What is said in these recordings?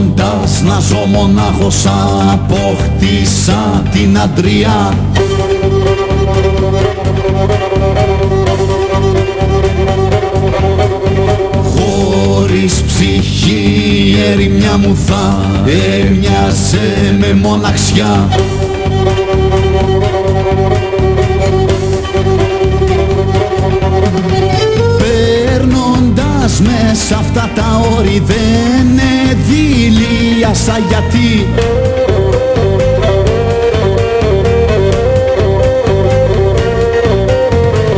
Παίρνοντας να ζω μονάχος αποκτήσα την αντρία. Χωρίς ψυχή η ερημιά μου θα έμοιαζε με μοναξιά. Παίρνοντας μέσα αυτά τα όρη δεν εδηλίασα γιατί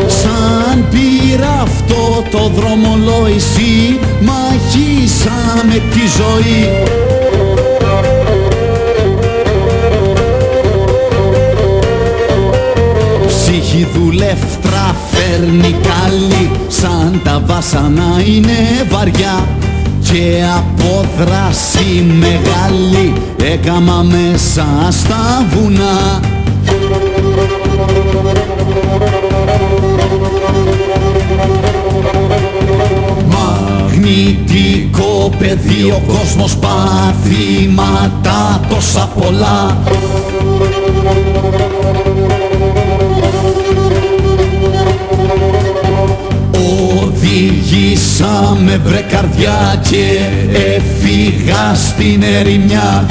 σαν πήρα αυτό το δρομολόηση μαγίσαμε τη ζωή. Ψυχή δουλεύτρα φέρνει καλή, σαν τα βάσανα είναι βαριά και από δράση μεγάλη έκαμα μέσα στα βουνά. Μαγνητικό πεδίο, κόσμος, παθήματα τόσα πολλά. Οδηγήσαμε βρε καρδιά και έφυγα στην ερημιά.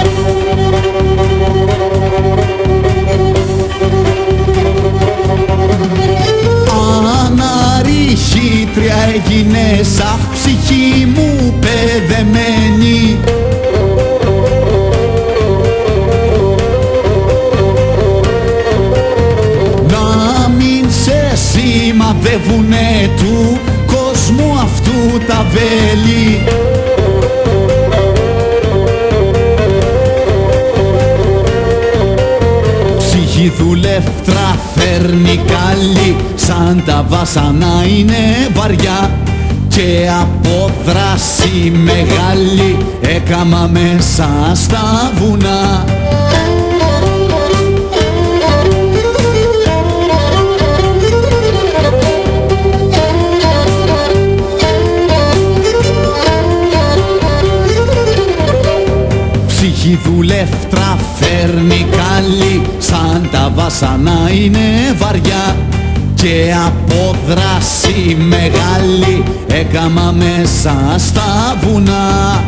Αναρριχήτρια έγινες, αχ ψυχή μου παιδεμένη. Να μην σε σημαδεύουνε του κόσμου αυτού τα βέλη. Ψυχή δουλεύτρα φέρνει καλή, σαν τα βάσανα είναι βαριά και από δράση μεγάλη έκαμα μέσα στα βουνά. Ψυχή δουλεύτρα φέρνει καλή, σαν τα βάσανα είναι βαριά και από δράση μεγάλη έκαμα μέσα στα βουνά.